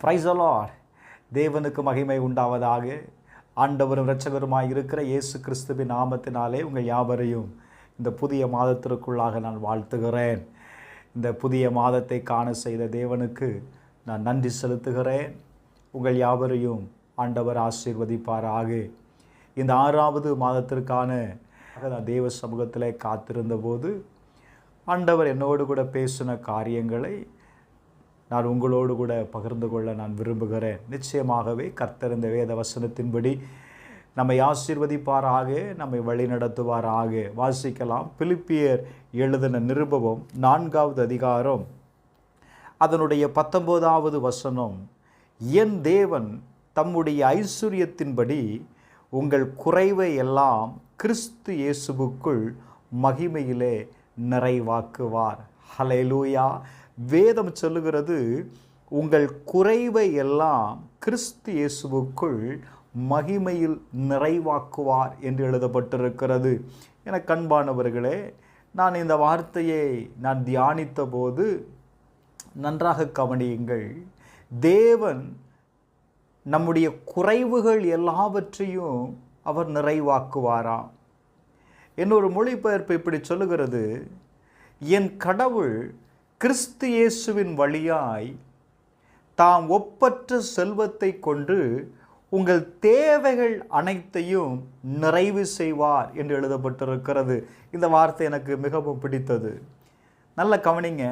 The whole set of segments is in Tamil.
Praise the Lord. தேவனுக்கு மகிமை உண்டாவதாக. ஆண்டவரும் இரட்சகருமாய் இருக்கிற இயேசு கிறிஸ்துவின் நாமத்தினாலே உங்கள் யாவரையும் இந்த புதிய மாதத்திற்குள்ளாக நான் வாழ்த்துகிறேன். இந்த புதிய மாதத்தை காண செய்த தேவனுக்கு நான் நன்றி செலுத்துகிறேன். உங்கள் யாவரையும் ஆண்டவர் ஆசீர்வதிப்பாராக. இந்த 6வது மாதத்திற்கான நான் தேவ சமூகத்தில் காத்திருந்த போது ஆண்டவர் என்னோடு கூட பேசின காரியங்களை நான் உங்களோடு கூட பகிர்ந்து கொள்ள நான் விரும்புகிறேன். நிச்சயமாகவே கர்த்தர் இந்த வேத வசனத்தின்படி நம்மை ஆசீர்வதிப்பாராக, நம்மை வழிநடத்துவாராக. வாசிக்கலாம். பிலிப்பியர் எழுதின நிருபம் 4வது அதிகாரம் அதனுடைய 19வது வசனம். என் தேவன் தம்முடைய ஐஸ்வரியத்தின்படி உங்கள் குறைவை எல்லாம் கிறிஸ்து இயேசுவுக்குள் மகிமையிலே நிறைவாக்குவார். ஹல்லேலூயா. வேதம் சொல்லுகிறது, உங்கள் குறைவை எல்லாம் கிறிஸ்து இயேசுவுக்குள் மகிமையில் நிறைவாக்குவார் என்று எழுதப்பட்டிருக்கிறது. என கண்பானவர்களே, நான் இந்த வார்த்தையை நான் தியானித்த போது நன்றாக கவனியுங்கள். தேவன் நம்முடைய குறைவுகள் எல்லாவற்றையும் அவர் நிறைவாக்குவாராம். இன்னொரு மொழிபெயர்ப்பு இப்படி சொல்லுகிறது, என் கடவுள் கிறிஸ்து இயேசுவின் வழியாய் தாம் ஒப்பற்ற செல்வத்தை கொண்டு உங்கள் தேவைகள் அனைத்தையும் நிறைவு செய்வார் என்று எழுதப்பட்டிருக்கிறது. இந்த வார்த்தை எனக்கு மிகவும் பிடித்தது. நல்ல கவனிங்க.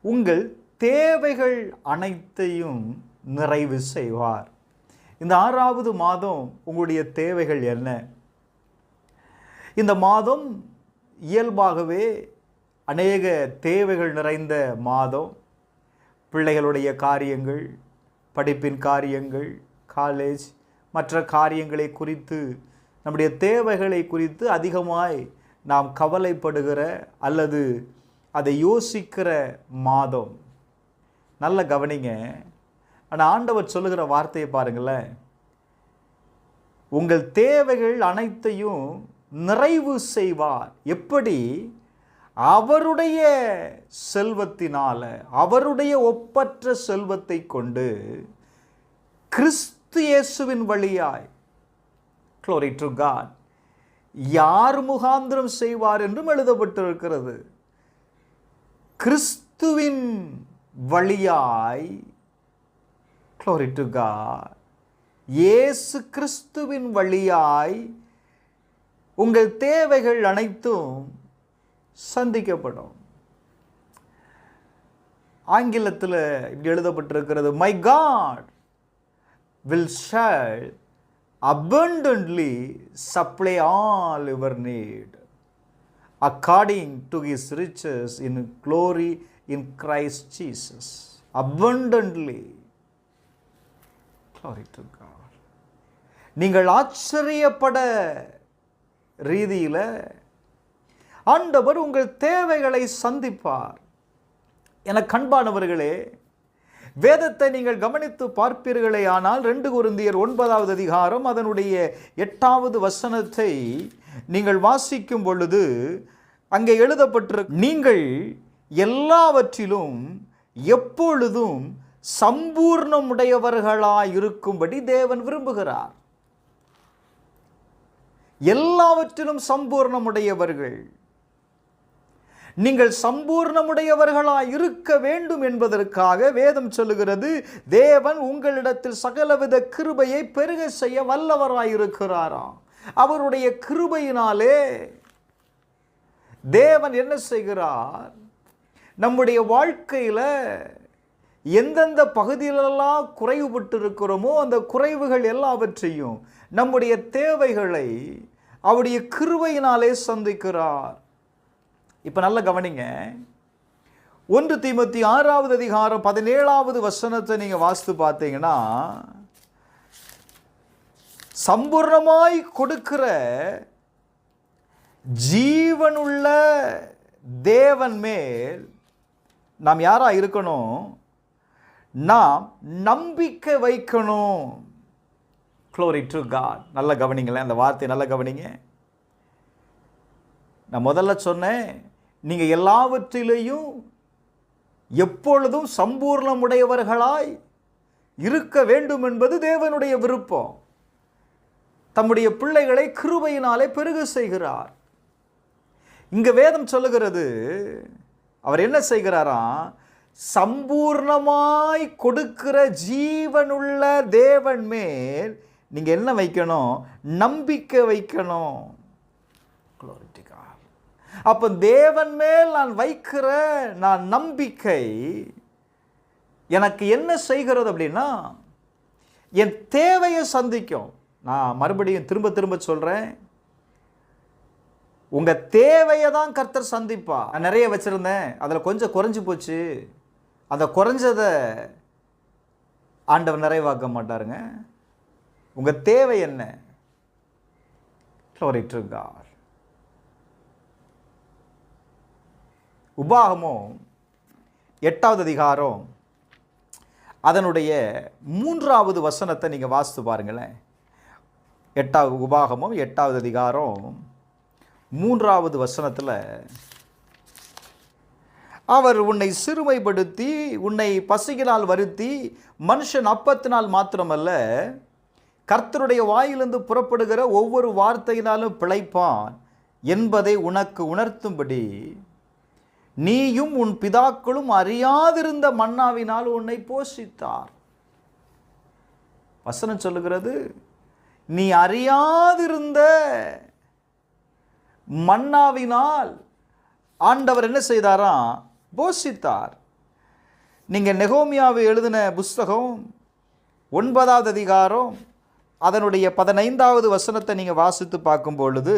உங்கள் தேவைகள் அனைத்தையும் நிறைவு செய்வார். இந்த 6வது மாதம் உங்களுடைய தேவைகள் என்ன? இந்த மாதம் இயல்பாகவே அநேக தேவைகள் நிறைந்த மாதம். பிள்ளைகளுடைய காரியங்கள், படிப்பின் காரியங்கள், காலேஜ், மற்ற காரியங்களை குறித்து, நம்முடைய தேவைகளை குறித்து அதிகமாய் நாம் கவலைப்படுகிற அல்லது அதை யோசிக்கிற மாதம். நல்ல கவனிங்க. ஆனால் ஆண்டவர் சொல்லுகிற வார்த்தையை பாருங்களேன். உங்கள் தேவைகள் அனைத்தையும் நிறைவு செய்வார். எப்படி? அவருடைய செல்வத்தினால, அவருடைய ஒப்பற்ற செல்வத்தை கொண்டு கிறிஸ்து இயேசுவின் வழியாய். Glory to God. யார் முகாந்திரம் செய்வார் என்றும் எழுதப்பட்டிருக்கிறது. கிறிஸ்துவின் வழியாய். Glory to God. இயேசு கிறிஸ்துவின் வழியாய் உங்கள் தேவைகள் அனைத்தும் சந்திக்கப்படும். ஆங்கிலத்தில் இப்படி எழுதப்பட்டிருக்கிறது, my God will shall abundantly supply all your need according to his riches in glory in Christ Jesus. Abundantly. Glory to God. நீங்கள் ஆச்சரியப்பட ரீதியில் ஆண்டவர் உங்கள் தேவைகளை சந்திப்பார். என கண்பானவர்களே, வேதத்தை நீங்கள் கவனித்து பார்ப்பீர்களே ஆனால் 2 கொரிந்தியர் 9வது அதிகாரம் அதனுடைய 8வது வசனத்தை நீங்கள் வாசிக்கும் பொழுது அங்கே எழுதப்பட்டிருக்க, நீங்கள் எல்லாவற்றிலும் எப்பொழுதும் சம்பூர்ணமுடையவர்களாய் இருக்கும்படி தேவன் விரும்புகிறார். எல்லாவற்றிலும் சம்பூர்ணமுடையவர்கள். நீங்கள் சம்பூர்ணமுடையவர்களாய் இருக்க வேண்டும் என்பதற்காக வேதம் சொல்லுகிறது, தேவன் உங்களிடத்தில் சகலவித கிருபையை பெருக செய்ய வல்லவராயிருக்கிறாராம். அவருடைய கிருபையினாலே தேவன் என்ன செய்கிறார்? நம்முடைய வாழ்க்கையில் எந்தெந்த பகுதியிலெல்லாம் குறைவுபட்டு இருக்கிறோமோ அந்த குறைவுகள் எல்லாவற்றையும், நம்முடைய தேவைகளை அவருடைய கிருபையினாலே சந்திக்கிறார். இப்போ நல்ல கவனிங்க. 1 தீமோத்தேயு 6வது அதிகாரம் 17வது வசனத்தை நீங்கள் வாசித்து பார்த்தீங்கன்னா, சம்பூர்ணமாய் கொடுக்கிற ஜீவனுள்ள தேவன் மேல் நாம் யாரா இருக்கணும்? நாம் நம்பிக்கை வைக்கணும். Glory to God. நல்ல கவனிங்களேன், அந்த வார்த்தை நல்ல கவனிங்க. நான் முதல்ல சொன்னேன், நீங்கள் எல்லாவற்றிலேயும் எப்பொழுதும் சம்பூர்ணமுடையவர்களாய் இருக்க வேண்டும் என்பது தேவனுடைய விருப்பம். தம்முடைய பிள்ளைகளை கிருபையினாலே பெருக செய்கிறார். இங்க வேதம் சொல்லுகிறது, அவர் என்ன செய்கிறாராம்? சம்பூர்ணமாய் கொடுக்கிற ஜீவனுள்ள தேவன் மேல் நீங்க என்ன வைக்கணும்? நம்பிக்கை வைக்கணும். அப்ப தேவன் மேல் நான் வைக்கிற நம்பிக்கை எனக்கு என்ன செய்கிறது அப்படின்னா, என் தேவையை சந்திக்கும். நான் மறுபடியும் திரும்ப திரும்ப சொல்றேன், உங்க தேவையை தான் கர்த்தர் சந்திப்பா. நான் நிறைய வச்சிருந்தேன், அதில் கொஞ்சம் குறைஞ்சு போச்சு, அந்த குறைஞ்சதை ஆண்டவர் நிறைவாக்க மாட்டாருங்க. உங்க தேவை என்ன? Glory to God. உபாகமம் 8வது அதிகாரம் அதனுடைய 3வது வசனத்தை நீங்க வாசித்து பாருங்களேன். உபாகமம் 8வது அதிகாரம் 3வது வசனத்தில், அவர் உன்னை சிறுமைப்படுத்தி உன்னை பசியினால் வருத்தி மனுஷன் அப்பத்தினால் மாத்திரமல்ல கர்த்தருடைய வாயிலிருந்து புறப்படுகிற ஒவ்வொரு வார்த்தையினாலும் பிழைப்பான் என்பதை உனக்கு உணர்த்தும்படி நீயும் உன் பிதாக்களும் அறியாதிருந்த மன்னாவினால் உன்னை போஷித்தார். வசனம் சொல்லுகிறது, நீ அறியாதிருந்த மன்னாவினால் ஆண்டவர் என்ன செய்தாராம்? போஷித்தார். நீங்க நெகோமியாவை எழுதின புஸ்தகம் 9வது அதிகாரம் அதனுடைய 15வது வசனத்தை நீங்க வாசித்து பார்க்கும் பொழுது,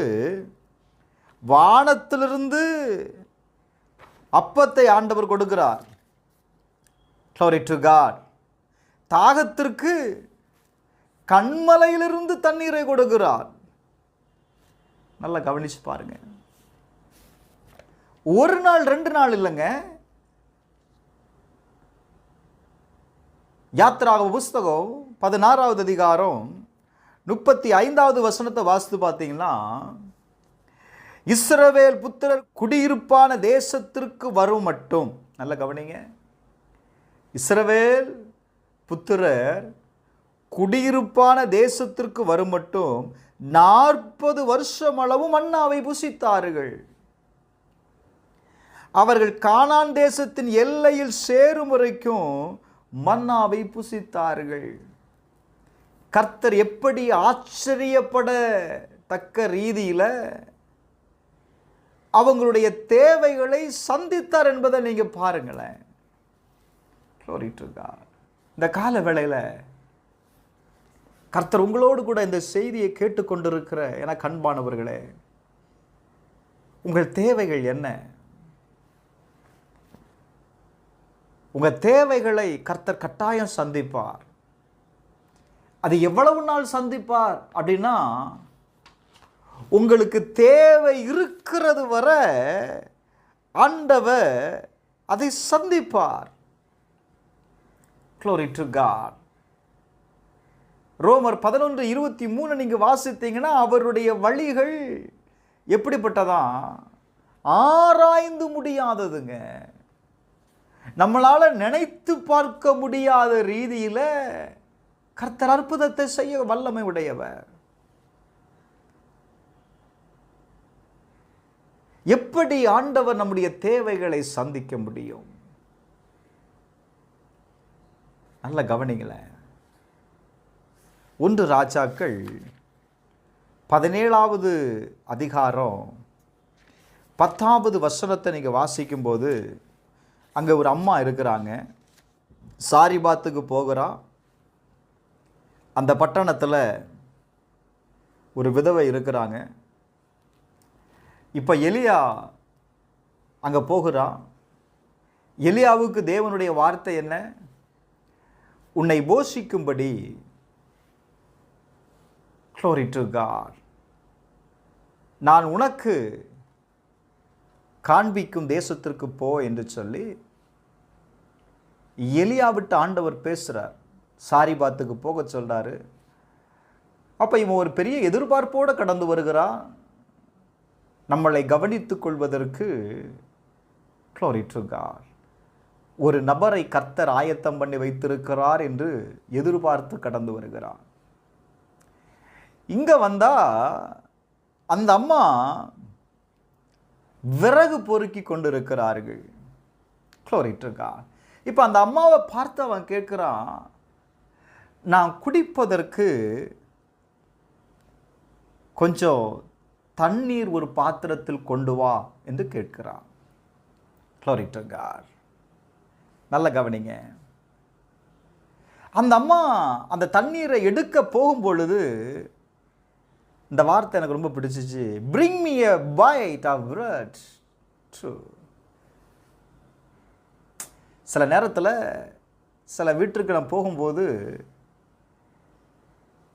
வானத்திலிருந்து அப்பத்தை ஆண்டவர் கொடுக்கிறார். Glory to God. தாகத்திற்கு கண்மலையிலிருந்து தண்ணீரை கொடுக்கிறார். நல்லா கவனிச்சு பாருங்க. ஒரு நாள் 2 நாள் இல்லைங்க. யாத்திராகம புஸ்தகம் 16வது அதிகாரம் 35வது வசனத்தை வாசித்து பார்த்தீங்கன்னா, இஸ்ரவேல் புத்திரர் குடியிருப்பான தேசத்திற்கு வரும் மட்டும், நல்ல கவனிங்க, இஸ்ரவேல் புத்திரர் குடியிருப்பான தேசத்திற்கு வரும் மட்டும் 40 வருஷம் அளவு மன்னாவை புசித்தார்கள். அவர்கள் கானான் தேசத்தின் எல்லையில் சேரும் வரைக்கும் மன்னாவை புசித்தார்கள். கர்த்தர் எப்படி ஆச்சரியப்படத்தக்க ரீதியில் அவங்களுடைய தேவைகளை சந்தித்தார் என்பதை நீங்க பாருங்களேன். Glory to God. இந்த கால வேளையில் கர்த்தர் உங்களோடு கூட இந்த செய்தியை கேட்டுக்கொண்டிருக்கிற எனக்கு அன்பானவர்களே, உங்கள் தேவைகள் என்ன? உங்க தேவைகளை கர்த்தர் கட்டாயம் சந்திப்பார். அது எவ்வளவு நாள் சந்திப்பார் அப்படின்னா, உங்களுக்கு தேவை இருக்கிறது வரை ஆண்டவர் அதை சந்திப்பார். Glory to God. ரோமர் 11:23 நீங்க வாசித்தீங்கன்னா, அவருடைய வழிகள் எப்படிப்பட்டதா? ஆராய்ந்து முடியாததுங்க. நம்மளால நினைத்து பார்க்க முடியாத ரீதியில் கர்த்தர் அற்புதத்தை செய்ய வல்லமை உடையவர். எப்படி ஆண்டவர் நம்முடைய தேவைகளை சந்திக்க முடியும்? நல்ல கவனிங்களேன். 1 ராஜாக்கள் 17வது அதிகாரம் 10வது வசனத்தை நீங்க வாசிக்கும்போது, அங்க ஒரு அம்மா இருக்கிறாங்க, சாரிபாத்துக்கு போகிறா. அந்த பட்டணத்தில் ஒரு விதவை இருக்கிறாங்க. இப்போ எலியா அங்கே போகிறா. எலியாவுக்கு தேவனுடைய வார்த்தை என்ன? உன்னை போஷிக்கும்படி, Glory to God, நான் உனக்கு காண்பிக்கும் தேசத்திற்கு போ என்று சொல்லி எலியாவிட்டு ஆண்டவர் பேசுகிறார். சாரிபாத்துக்கு போக சொல்றாரு. அப்போ இவன் ஒரு பெரிய எதிர்பார்ப்போடு கடந்து வருகிறான், நம்மளை கவனித்துக் கொள்வதற்கு. Glory to God. ஒரு நபரை கர்த்தர் ஆயத்தம் பண்ணி வைத்திருக்கிறார் என்று எதிர்பார்த்து கடந்து வருகிறார். இங்க வந்தா அந்த அம்மா விறகு பொறுக்கி கொண்டிருக்கிறார்கள். குளோரிட்டிருக்கா. இப்போ அந்த அம்மாவை பார்த்து அவன் கேட்கிறான், நான் குடிப்பதற்கு கொஞ்சம் தண்ணீர் ஒரு பாத்திரத்தில் கொண்டு வா என்று கேட்கிறான். குளோரிட்டிருக்கா. நல்ல கவனிங்க. அந்த அம்மா அந்த தண்ணீரை எடுக்க போகும் பொழுது இந்த வார்த்தை எனக்கு ரொம்ப பிடிச்சிச்சு. bring me a bite of bread. சில நேரத்தில் சில வீட்டுக்கு நம்ம போகும்போது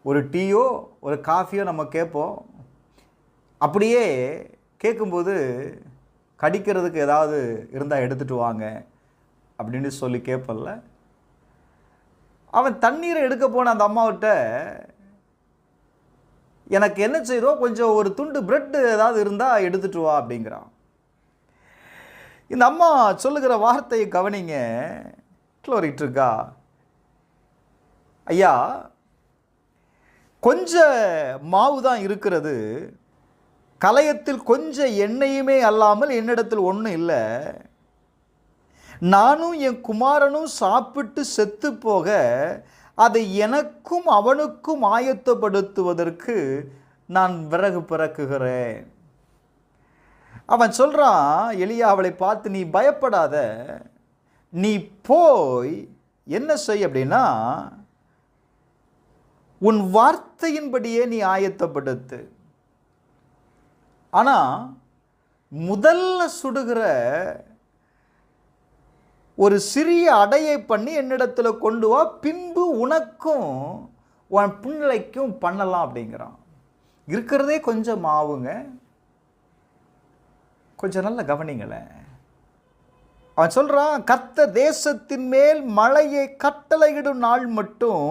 ஒரு டீயோ ஒரு காஃபியோ நம்ம கேட்போம். அப்படியே கேட்கும்போது கடிக்கிறதுக்கு ஏதாவது இருந்தால் எடுத்துகிட்டு வாங்க அப்படின்னு சொல்லி கேட்பல்ல. அவன் தண்ணீரை எடுக்க போன அந்த அம்மாவிட்ட எனக்கு என்ன செய்தோ கொஞ்சம் ஒரு துண்டு பிரெட் ஏதாவது இருந்தால் எடுத்துட்டு வா அப்படிங்கிறான். இந்த அம்மா சொல்லுகிற வார்த்தையை கவனிங்க. குளோரிட்டிருக்கா. ஐயா, கொஞ்சம் மாவு தான் இருக்கிறது, கலயத்தில் கொஞ்சம் எண்ணெயுமே அல்லாமல் என்னிடத்தில் ஒன்றும் இல்லை. நானும் என் குமாரனும் சாப்பிட்டு செத்து போக அதை எனக்கும் அவனுக்கும் ஆயத்தப்படுத்துவதற்கு நான் விறகு பிறக்குகிறேன். அவன் சொல்கிறான், எலியா அவளை பார்த்து, நீ பயப்படாத, நீ போய் என்ன செய் அப்படின்னா உன் வார்த்தையின்படியே நீ ஆயத்தப்படுத்து. ஆனால் முதல்ல சுடுகிற ஒரு சிறிய அடையை பண்ணி என்னிடத்தில் கொண்டு வா, பின்பு உனக்கும் உன் பிள்ளைக்கும் பண்ணலாம் அப்படிங்கிறான். இருக்கிறதே கொஞ்சம் மாவுங்க. கொஞ்சம் நல்ல கவனிங்களேன். அவன் சொல்கிறான், கர்த்தர் தேசத்தின் மேல் மழையை கட்டளையிடும் நாள் மட்டும்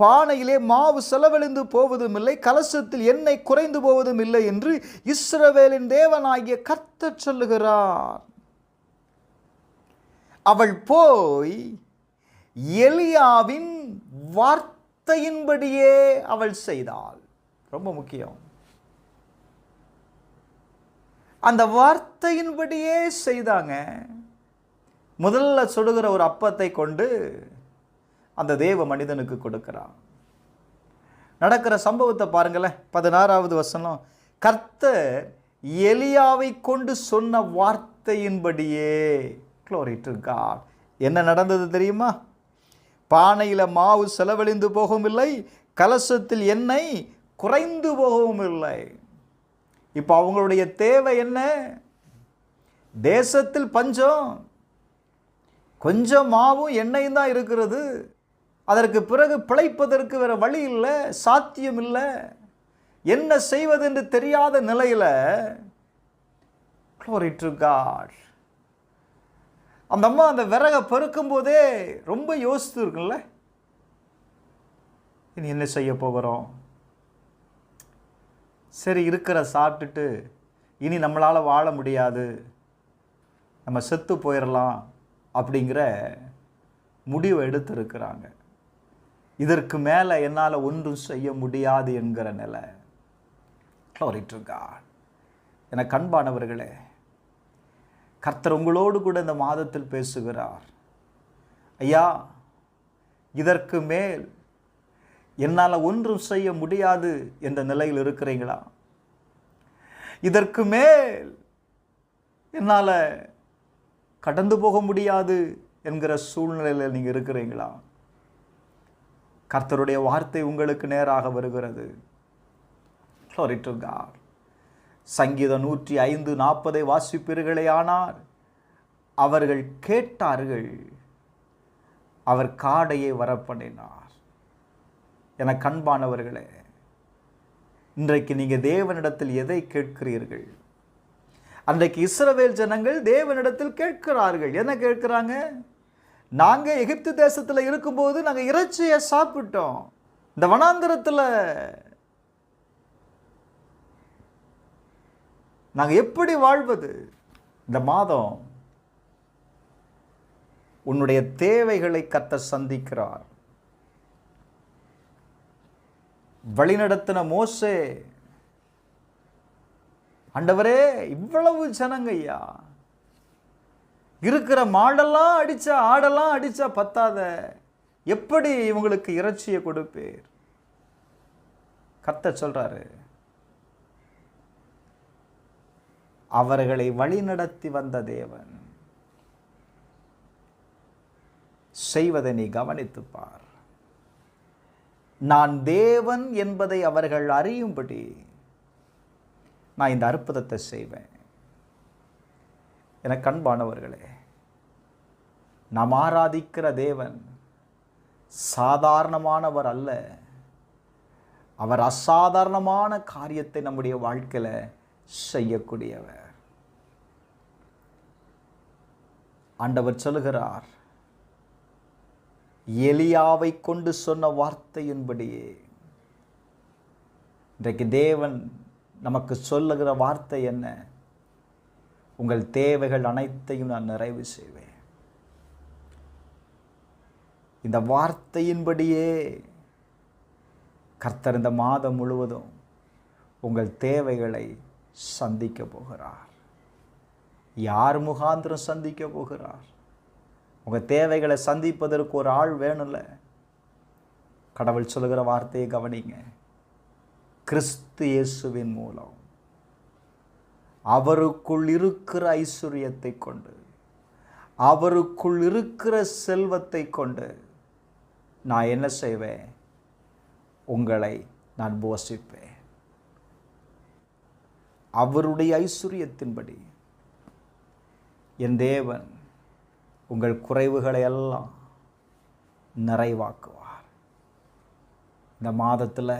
பானையிலே மாவு செலவழிந்து போவதும் இல்லை, கலசத்தில் எண்ணெய் குறைந்து போவதும் இல்லை என்று இஸ்ரவேலின் தேவனாகிய கர்த்தர் சொல்லுகிறார். அவள் போய் எலியாவின் வார்த்தையின்படியே அவள் செய்தாள். ரொம்ப முக்கியம். அந்த வார்த்தையின்படியே செய்தாங்க. முதல்ல சுடுகிற ஒரு அப்பத்தை கொண்டு அந்த தேவ மனிதனுக்கு கொடுக்கிறான். நடக்கிற சம்பவத்தை பாருங்களேன். 16வது வசனம், கர்த்தர் எலியாவை கொண்டு சொன்ன வார்த்தையின்படியே. Glory to God. என்ன நடந்தது தெரியுமா? பானையில் மாவு செலவழிந்து போகவும் இல்லை, கலசத்தில் எண்ணெய் குறைந்து போகவும் இல்லை. இப்போ அவங்களுடைய தேவை என்ன? தேசத்தில் பஞ்சம், கொஞ்சம் மாவும் எண்ணெயும் தான் இருக்கிறது. அதற்கு பிறகு பிழைப்பதற்கு வேற வழி இல்லை, சாத்தியம் இல்லை. என்ன செய்வது என்று தெரியாத நிலையில் Glory to God. அந்த அம்மா அந்த விறகை பெருக்கும் போதே ரொம்ப யோசித்து இருக்குல்ல, இனி என்ன செய்ய போகிறோம்? சரி, இருக்கிற சாப்பிட்டுட்டு இனி நம்மளால் வாழ முடியாது, நம்ம செத்து போயிடலாம் அப்படிங்கிற முடிவை எடுத்திருக்கிறாங்க. இதற்கு மேலே என்னால் ஒன்றும் செய்ய முடியாது என்கிற நிலை. Glory to God. எனக்கு அன்பானவர்களே, கர்த்தர் உங்களோடு கூட இந்த மாதத்தில் பேசுகிறார். ஐயா, இதற்கு மேல் என்னால் ஒன்றும் செய்ய முடியாது என்ற நிலையில் இருக்கிறீங்களா? இதற்கு மேல் என்னால் கடந்து போக முடியாது என்கிற சூழ்நிலையில் நீங்கள் இருக்கிறீங்களா? கர்த்தருடைய வார்த்தை உங்களுக்கு நேராக வருகிறது. Glory to God. சங்கீதம் 105:40 வாசிப்பீர்களே ஆனார். அவர்கள் கேட்டார்கள், அவர் காடையை வரப்பண்ணினார். என கண்பானவர்களே, இன்றைக்கு நீங்கள் தேவனிடத்தில் எதை கேட்கிறீர்கள்? அன்றைக்கு இஸ்ரவேல் ஜனங்கள் தேவனிடத்தில் கேட்கிறார்கள். என்ன கேட்கிறாங்க? நாங்கள் எகிப்து தேசத்தில் இருக்கும்போது நாங்கள் இறைச்சியை சாப்பிட்டோம், இந்த வனாந்திரத்தில் நாங்கள் எப்படி வாழ்வது? இந்த மாதம் உன்னுடைய தேவைகளை கர்த்தர் சந்திக்கிறார். வழிநடத்தின மோசே, ஆண்டவரே இவ்வளவு ஜனங்கய்யா, இருக்கிற மாடெல்லாம் அடிச்சா ஆடெல்லாம் அடிச்சா பத்தாத, எப்படி இவங்களுக்கு இறைச்சியை கொடுப்பீர்? கர்த்தர் சொல்றாரு, அவர்களை வழிநடத்தி வந்த தேவன் செய்வதை நீ கவனித்துப் பார். நான் தேவன் என்பதை அவர்கள் அறியும்படி நான் இந்த அற்புதத்தை செய்வேன். எனக்கு அன்பானவர்களே, நாம் ஆராதிக்கிற தேவன் சாதாரணமானவர் அல்ல. அவர் அசாதாரணமான காரியத்தை நம்முடைய வாழ்க்கையில் செய்யக்கூடியவர். ஆண்டவர் சொல்லுகிறார், எலியாவை கொண்டு சொன்ன வார்த்தையின்படியே இன்றைக்கு தேவன் நமக்கு சொல்லுகிற வார்த்தை என்ன? உங்கள் தேவைகள் அனைத்தையும் நான் நிறைவு செய்வேன். இந்த வார்த்தையின்படியே கர்த்தர் இந்த மாதம் முழுவதும் உங்கள் தேவைகளை சந்திக்க போகிறார். யார் முகாந்திரம் சந்திக்க போகிறார்? உங்கள் தேவைகளை சந்திப்பதற்கு ஒரு ஆள் வேணும்ல. கடவுள் சொல்லுகிற வார்த்தையை கவனிங்க. கிறிஸ்து இயேசுவின் மூலம் அவருக்குள் இருக்கிற ஐஸ்வர்யத்தை கொண்டு, அவருக்குள் இருக்கிற செல்வத்தை கொண்டு நான் என்ன செய்வேன்? உங்களை நான் போஷிப்பேன். அவருடைய ஐஸ்வர்யத்தின்படி என் தேவன் உங்கள் குறைவுகளை எல்லாம் நிறைவாக்குவார். இந்த மாதத்தில்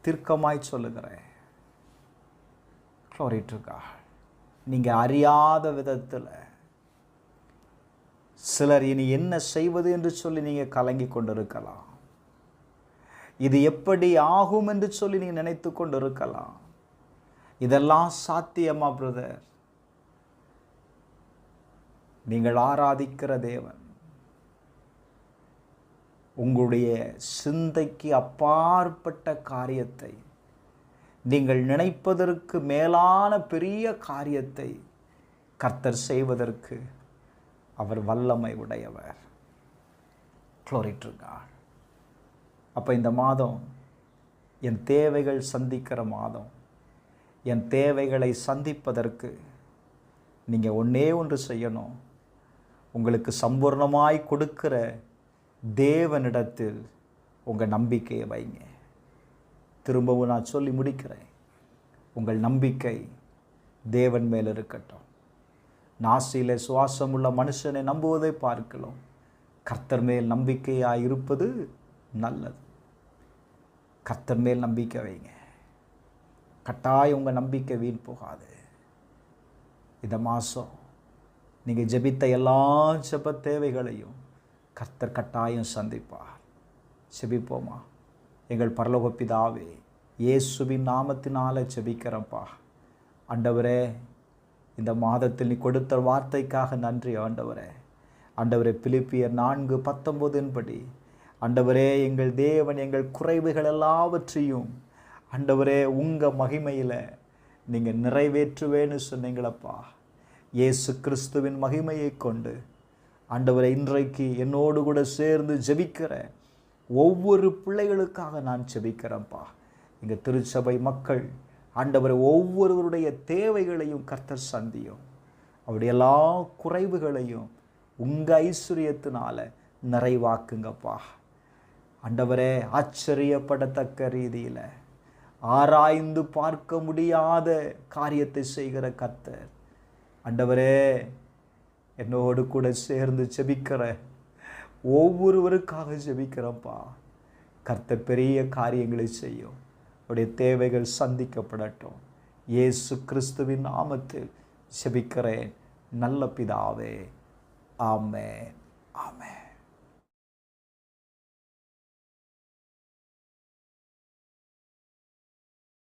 தீர்க்கமாய் சொல்லுகிறேன், glory to God. நீங்கள் அறியாத விதத்தில் சிலர் இனி என்ன செய்வது என்று சொல்லி நீங்கள் கலங்கி கொண்டிருக்கலாம். இது எப்படி ஆகும் என்று சொல்லி நீங்கள் நினைத்து கொண்டிருக்கலாம். இதெல்லாம் சாத்தியமா பிரதர்? நீங்கள் ஆராதிக்கிற தேவன் உங்களுடைய சிந்தைக்கு அப்பாற்பட்ட காரியத்தை, நீங்கள் நினைப்பதற்கு மேலான பெரிய காரியத்தை கர்த்தர் செய்வதற்கு அவர் வல்லமை உடையவர். glory to God. அப்போ இந்த மாதம் என் தேவைகள் சந்திக்கிற மாதம். என் தேவைகளை சந்திப்பதற்கு நீங்கள் ஒன்றே ஒன்று செய்யணும். உங்களுக்கு சம்பூர்ணமாய் கொடுக்கிற தேவனிடத்தில் உங்கள் நம்பிக்கையை வைங்க. திரும்பவும் நான் சொல்லி முடிக்கிறேன், உங்கள் நம்பிக்கை தேவன் மேல் இருக்கட்டும். நாசியிலே சுவாசமுள்ள மனுஷனை நம்புவதை பார்க்கலாம், கர்த்தர் மேல் நம்பிக்கையாக இருப்பது நல்லது. கர்த்தர் மேல் நம்பிக்கை வைங்க. கட்டாயம் உங்கள் நம்பிக்கை வீண் போகாது. இந்த மாதம் நீங்கள் ஜெபித்த எல்லா ஜெப தேவைகளையும் கர்த்தர் கட்டாயம் சந்திப்பார். ஜெபிப்போமா? எங்கள் பரலோக பிதாவே, இயேசுவின் நாமத்தினால ஜெபிக்கிறப்பா. ஆண்டவரே, இந்த மாதத்தில் நீ கொடுத்த வார்த்தைக்காக நன்றி ஆண்டவரே. ஆண்டவரே, பிலிப்பியர் 4:19 படி ஆண்டவரே, எங்கள் தேவன் எங்கள் குறைவுகள் எல்லாவற்றையும் ஆண்டவரே உங்கள் மகிமையில் நீங்கள் நிறைவேற்றுவேன்னு சொன்னீங்களப்பா. இயேசு கிறிஸ்துவின் மகிமையை கொண்டு ஆண்டவரை இன்றைக்கு என்னோடு கூட சேர்ந்து ஜெபிக்கிற ஒவ்வொரு பிள்ளைகளுக்காக நான் ஜெபிக்கிறேன்ப்பா. எங்கள் திருச்சபை மக்கள் ஆண்டவரை ஒவ்வொருவருடைய தேவைகளையும் கர்த்தர் சந்தியும். அவருடைய எல்லா குறைவுகளையும் உங்கள் ஐஸ்வர்யத்தினால நிறைவாக்குங்கப்பா. ஆண்டவரே, ஆச்சரியப்படத்தக்க ரீதியில் ஆராய்ந்து பார்க்க முடியாத காரியத்தை செய்கிற கர்த்தர் ஆண்டவரே, என்னோடு கூட சேர்ந்து ஜெபிக்கிற ஒவ்வொருவருக்காக ஜெபிக்கிறப்பா. கர்த்தர் பெரிய காரியங்களை செய்யும். அவருடைய தேவைகள் சந்திக்கப்படட்டும். இயேசு கிறிஸ்துவின் நாமத்தில் ஜெபிக்கிறேன் நல்ல பிதாவே. ஆமென், ஆமென்.